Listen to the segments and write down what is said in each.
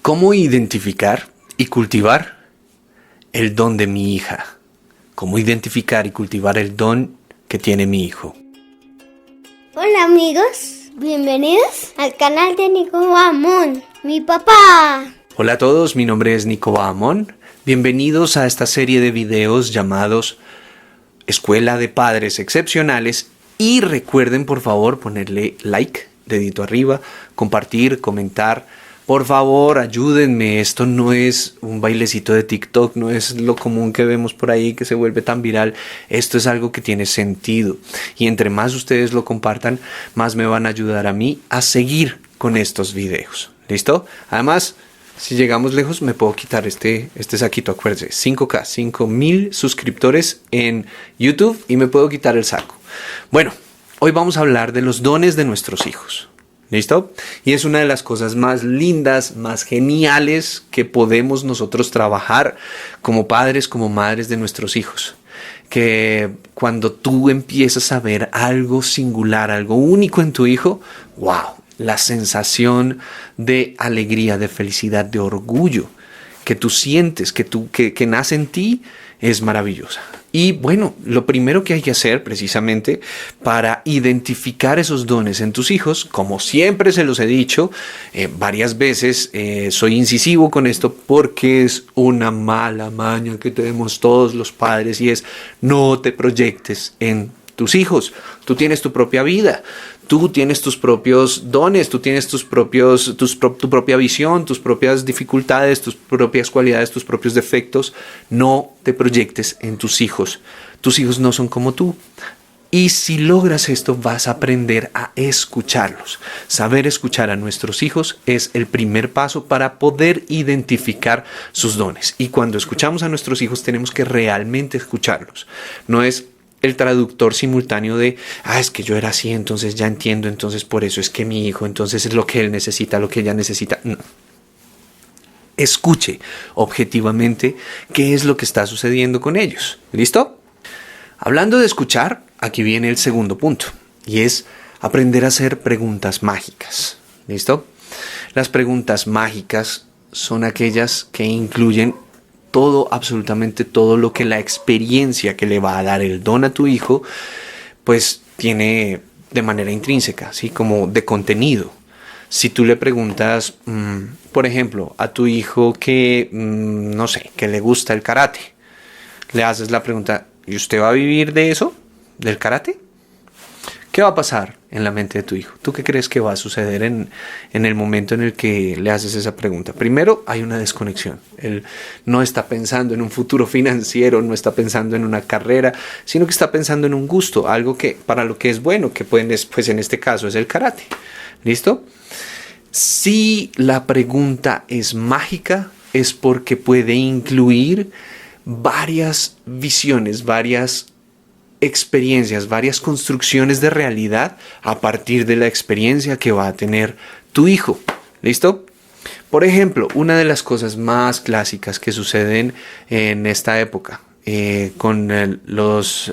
¿Cómo identificar y cultivar el don de mi hija? ¿Cómo identificar y cultivar el don que tiene mi hijo? Hola amigos, bienvenidos al canal de Nico Bahamón, mi papá. Hola a todos, mi nombre es Nico Bahamón. Bienvenidos a esta serie de videos llamados Escuela de Padres Excepcionales. Y recuerden por favor ponerle like, dedito arriba, compartir, comentar. Por favor, ayúdenme, esto no es un bailecito de TikTok, no es lo común que vemos por ahí que se vuelve tan viral. Esto es algo que tiene sentido y entre más ustedes lo compartan, más me van a ayudar a mí a seguir con estos videos. ¿Listo? Además, si llegamos lejos, me puedo quitar este saquito, acuérdense, 5K, 5,000 suscriptores en YouTube y me puedo quitar el saco. Bueno, hoy vamos a hablar de los dones de nuestros hijos. ¿Listo? Y es una de las cosas más lindas, más geniales que podemos nosotros trabajar como padres, como madres de nuestros hijos. Que cuando tú empiezas a ver algo singular, algo único en tu hijo, ¡wow! La sensación de alegría, de felicidad, de orgullo que tú sientes, que nace en ti, es maravillosa. Y bueno, lo primero que hay que hacer precisamente para identificar esos dones en tus hijos, como siempre se los he dicho varias veces, soy incisivo con esto porque es una mala maña que tenemos todos los padres y es no te proyectes en tus hijos. Tú tienes tu propia vida, tú tienes tus propios dones, tú tienes tu propia visión, tus propias dificultades, tus propias cualidades, tus propios defectos. No te proyectes en tus hijos. Tus hijos no son como tú. Y si logras esto, vas a aprender a escucharlos. Saber escuchar a nuestros hijos es el primer paso para poder identificar sus dones. Y cuando escuchamos a nuestros hijos, tenemos que realmente escucharlos. No es el traductor simultáneo de, es que yo era así, entonces ya entiendo, entonces por eso es que mi hijo, entonces es lo que él necesita, lo que ella necesita. No. Escuche objetivamente qué es lo que está sucediendo con ellos. ¿Listo? Hablando de escuchar, aquí viene el segundo punto, y es aprender a hacer preguntas mágicas. ¿Listo? Las preguntas mágicas son aquellas que incluyen todo, absolutamente todo lo que la experiencia que le va a dar el don a tu hijo, pues tiene de manera intrínseca, ¿sí? Como de contenido. Si tú le preguntas, por ejemplo, a tu hijo que, no sé, que le gusta el karate, le haces la pregunta, ¿y usted va a vivir de eso? ¿Del karate? ¿Qué va a pasar en la mente de tu hijo? ¿Tú qué crees que va a suceder en el momento en el que le haces esa pregunta? Primero, hay una desconexión. Él no está pensando en un futuro financiero, no está pensando en una carrera, sino que está pensando en un gusto, algo que para lo que es bueno, que pues en este caso es el karate. ¿Listo? Si la pregunta es mágica, es porque puede incluir varias visiones, varias experiencias, varias construcciones de realidad a partir de la experiencia que va a tener tu hijo. ¿Listo? Por ejemplo, una de las cosas más clásicas que suceden en esta época con los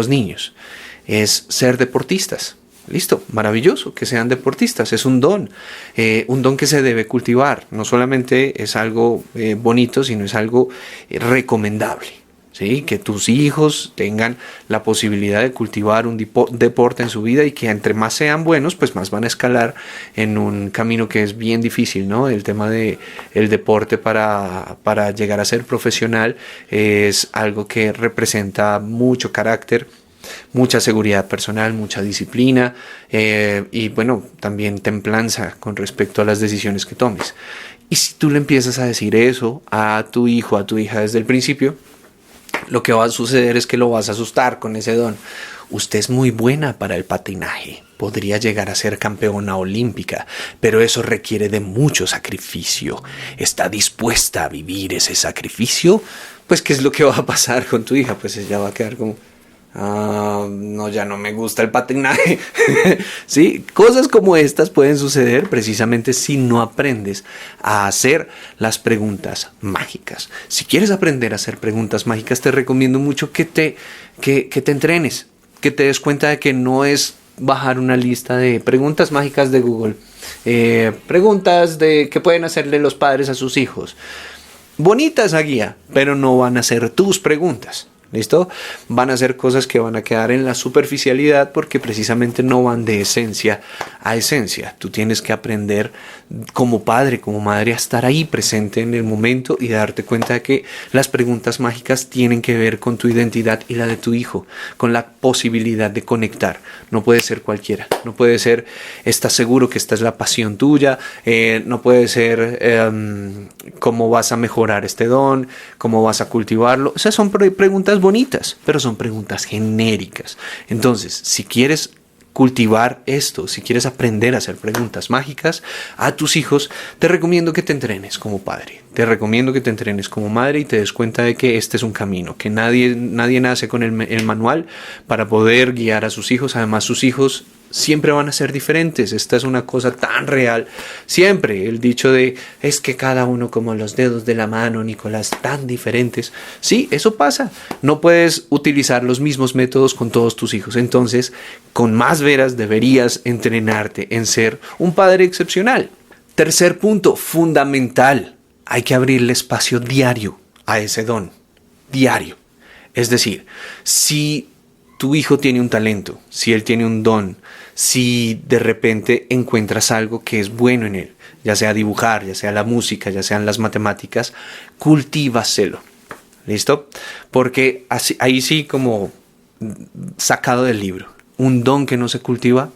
niños es ser deportistas. Listo, maravilloso que sean deportistas, es un don que se debe cultivar. No solamente es algo bonito, sino es algo recomendable. ¿Sí? Que tus hijos tengan la posibilidad de cultivar un deporte en su vida y que entre más sean buenos, pues más van a escalar en un camino que es bien difícil, ¿no? El tema de el deporte para llegar a ser profesional es algo que representa mucho carácter, mucha seguridad personal, mucha disciplina y bueno, también templanza con respecto a las decisiones que tomes. Y si tú le empiezas a decir eso a tu hijo, a tu hija desde el principio, lo que va a suceder es que lo vas a asustar con ese don. Usted es muy buena para el patinaje. Podría llegar a ser campeona olímpica, pero eso requiere de mucho sacrificio. ¿Está dispuesta a vivir ese sacrificio? Pues, ¿qué es lo que va a pasar con tu hija? Pues ella va a quedar como, no, ya no me gusta el patinaje. ¿Sí? Cosas como estas pueden suceder precisamente si no aprendes a hacer las preguntas mágicas. Si quieres aprender a hacer preguntas mágicas, te recomiendo mucho que te entrenes, que te des cuenta de que no es bajar una lista de preguntas mágicas de Google. Preguntas que pueden hacerle los padres a sus hijos. Bonita esa guía, pero no van a ser tus preguntas. ¿Listo? Van a ser cosas que van a quedar en la superficialidad porque precisamente no van de esencia a esencia. Tú tienes que aprender como padre, como madre, a estar ahí presente en el momento y darte cuenta de que las preguntas mágicas tienen que ver con tu identidad y la de tu hijo, con la posibilidad de conectar. No puede ser cualquiera, no puede ser, estás seguro que esta es la pasión tuya, no puede ser cómo vas a mejorar este don, cómo vas a cultivarlo. Esas son preguntas bonitas, pero son preguntas genéricas. Entonces, si quieres cultivar esto, si quieres aprender a hacer preguntas mágicas a tus hijos, te recomiendo que te entrenes como padre, te recomiendo que te entrenes como madre y te des cuenta de que este es un camino, que nadie nace con el manual para poder guiar a sus hijos. Además, sus hijos siempre van a ser diferentes. Esta es una cosa tan real. Siempre el dicho de es que cada uno como los dedos de la mano, Nicolás, tan diferentes. Sí, eso pasa. No puedes utilizar los mismos métodos con todos tus hijos. Entonces, con más veras deberías entrenarte en ser un padre excepcional. Tercer punto, fundamental. Hay que abrirle espacio diario a ese don. Diario. Es decir, si tu hijo tiene un talento, si él tiene un don, si de repente encuentras algo que es bueno en él, ya sea dibujar, ya sea la música, ya sean las matemáticas, cultívaselo. ¿Listo? Porque así, ahí sí, como sacado del libro, un don que no se cultiva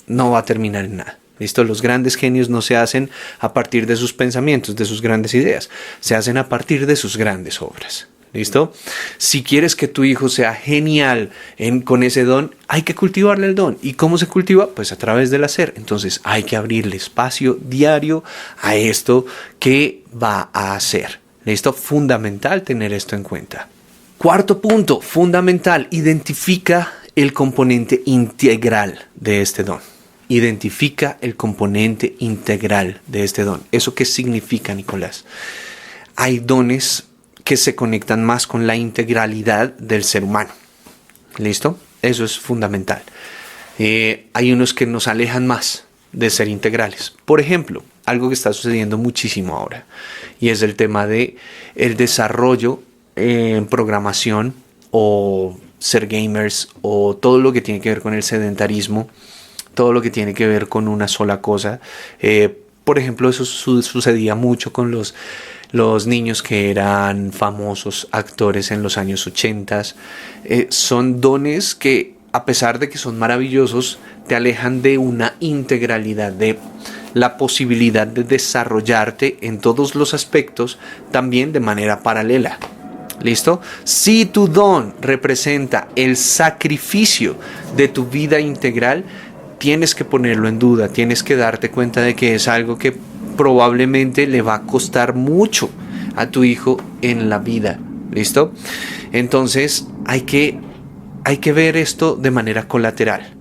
no va a terminar en nada. ¿Listo? Los grandes genios no se hacen a partir de sus pensamientos, de sus grandes ideas, se hacen a partir de sus grandes obras. ¿Listo? Si quieres que tu hijo sea genial con ese don, hay que cultivarle el don. ¿Y cómo se cultiva? Pues a través del hacer. Entonces hay que abrirle espacio diario a esto que va a hacer. ¿Listo? Fundamental tener esto en cuenta. Cuarto punto, fundamental, identifica el componente integral de este don. Identifica el componente integral de este don. ¿Eso qué significa, Nicolás? Hay dones que se conectan más con la integralidad del ser humano. ¿Listo? Eso es fundamental. Hay unos que nos alejan más de ser integrales. Por ejemplo, algo que está sucediendo muchísimo ahora, y es el tema de el desarrollo en programación o ser gamers o todo lo que tiene que ver con el sedentarismo, todo lo que tiene que ver con una sola cosa. Por ejemplo, eso sucedía mucho con los niños que eran famosos actores en los años 80. Son dones que, a pesar de que son maravillosos, te alejan de una integralidad, de la posibilidad de desarrollarte en todos los aspectos, también de manera paralela. ¿Listo? Si tu don representa el sacrificio de tu vida integral, tienes que ponerlo en duda, tienes que darte cuenta de que es algo que probablemente le va a costar mucho a tu hijo en la vida. ¿Listo? Entonces hay que ver esto de manera colateral.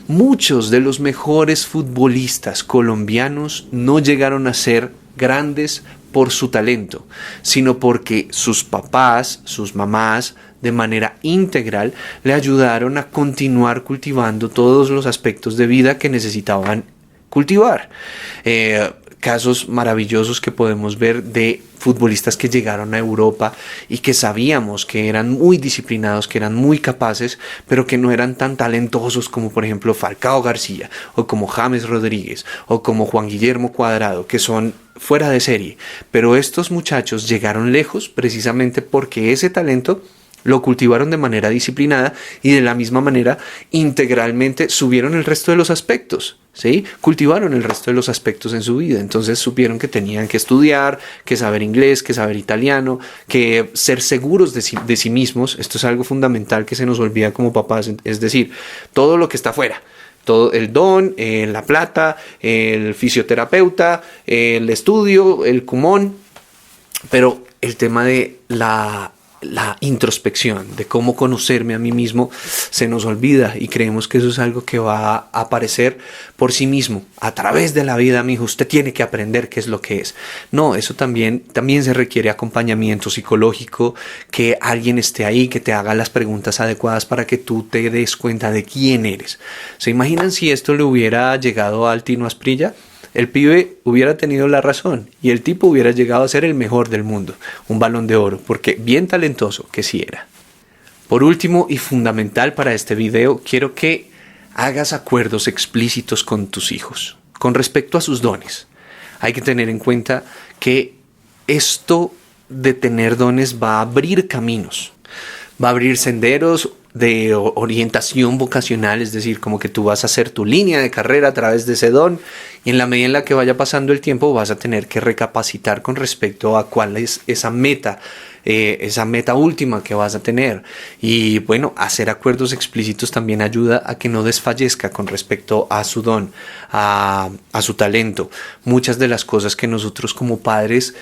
Muchos de los mejores futbolistas colombianos no llegaron a ser grandes por su talento, sino porque sus papás, sus mamás, de manera integral, le ayudaron a continuar cultivando todos los aspectos de vida que necesitaban cultivar. Casos maravillosos que podemos ver de futbolistas que llegaron a Europa y que sabíamos que eran muy disciplinados, que eran muy capaces, pero que no eran tan talentosos como, por ejemplo, Falcao García, o como James Rodríguez, o como Juan Guillermo Cuadrado, que son fuera de serie. Pero estos muchachos llegaron lejos precisamente porque ese talento lo cultivaron de manera disciplinada y de la misma manera integralmente subieron el resto de los aspectos, ¿sí? Cultivaron el resto de los aspectos en su vida. Entonces supieron que tenían que estudiar, que saber inglés, que saber italiano, que ser seguros de sí mismos. Esto es algo fundamental que se nos olvida como papás. Es decir, todo lo que está afuera, todo el don, la plata, el fisioterapeuta, el estudio, el cumón, pero el tema de la introspección, de cómo conocerme a mí mismo, se nos olvida y creemos que eso es algo que va a aparecer por sí mismo, a través de la vida, mijo, usted tiene que aprender qué es lo que es. No, eso también se requiere acompañamiento psicológico, que alguien esté ahí, que te haga las preguntas adecuadas para que tú te des cuenta de quién eres. ¿Se imaginan si esto le hubiera llegado al Tino Asprilla? El pibe hubiera tenido la razón y el tipo hubiera llegado a ser el mejor del mundo, un Balón de Oro, porque bien talentoso que sí era. Por último y fundamental para este video, quiero que hagas acuerdos explícitos con tus hijos, con respecto a sus dones. Hay que tener en cuenta que esto de tener dones va a abrir caminos, va a abrir senderos de orientación vocacional, es decir, como que tú vas a hacer tu línea de carrera a través de ese don y en la medida en la que vaya pasando el tiempo vas a tener que recapacitar con respecto a cuál es esa meta última que vas a tener. Y bueno, hacer acuerdos explícitos también ayuda a que no desfallezca con respecto a su don, a su talento. Muchas de las cosas que nosotros como padres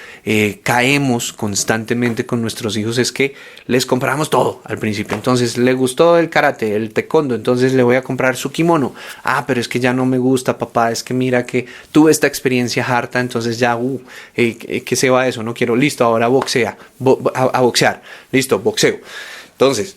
caemos constantemente con nuestros hijos es que les compramos todo al principio. Entonces le gustó el karate, el taekwondo, entonces le voy a comprar su kimono. Pero es que ya no me gusta, papá, es que mira que tuve esta experiencia harta, entonces ya, ¿qué se va eso? No quiero, listo, ahora boxea. A boxear, listo, boxeo. Entonces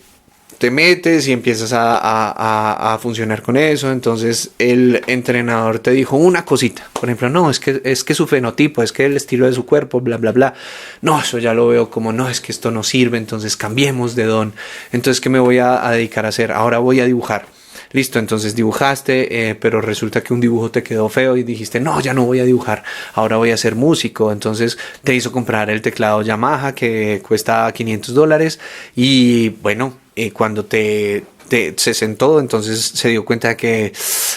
te metes y empiezas a funcionar con eso. Entonces el entrenador te dijo una cosita, por ejemplo, no, es que su fenotipo, es que el estilo de su cuerpo, bla bla bla, no, eso ya lo veo como, no, es que esto no sirve, entonces cambiemos de don. Entonces, ¿qué me voy a dedicar a hacer? Ahora voy a dibujar. Listo, entonces dibujaste, pero resulta que un dibujo te quedó feo y dijiste, no, ya no voy a dibujar, ahora voy a ser músico. Entonces te hizo comprar el teclado Yamaha que cuesta $500 y bueno, cuando se sentó, entonces se dio cuenta de que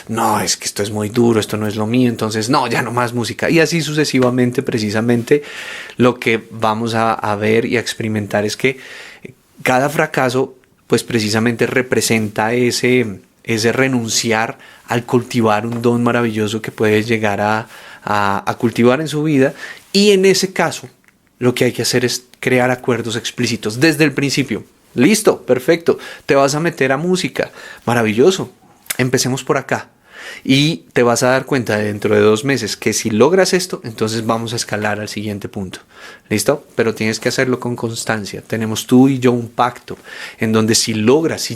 no, es que esto es muy duro, esto no es lo mío, entonces no, ya no más música. Y así sucesivamente, precisamente lo que vamos a ver y a experimentar es que cada fracaso pues precisamente representa ese renunciar al cultivar un don maravilloso que puedes llegar a cultivar en su vida. Y en ese caso, lo que hay que hacer es crear acuerdos explícitos desde el principio. Listo, perfecto, te vas a meter a música, maravilloso, empecemos por acá. Y te vas a dar cuenta dentro de 2 meses que si logras esto, entonces vamos a escalar al siguiente punto. ¿Listo? Pero tienes que hacerlo con constancia. Tenemos tú y yo un pacto en donde si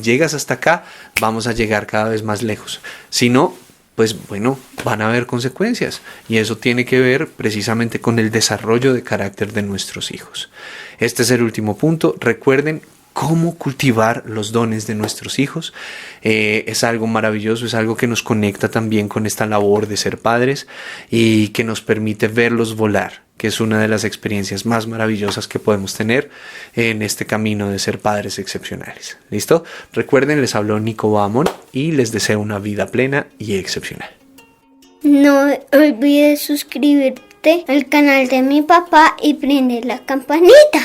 llegas hasta acá, vamos a llegar cada vez más lejos. Si no, pues bueno, van a haber consecuencias. Y eso tiene que ver precisamente con el desarrollo de carácter de nuestros hijos. Este es el último punto. Recuerden cómo cultivar los dones de nuestros hijos. Es algo maravilloso, es algo que nos conecta también con esta labor de ser padres y que nos permite verlos volar, que es una de las experiencias más maravillosas que podemos tener en este camino de ser padres excepcionales. ¿Listo? Recuerden, les habló Nico Bahamón y les deseo una vida plena y excepcional. No olvides suscribirte al canal de mi papá y prender la campanita.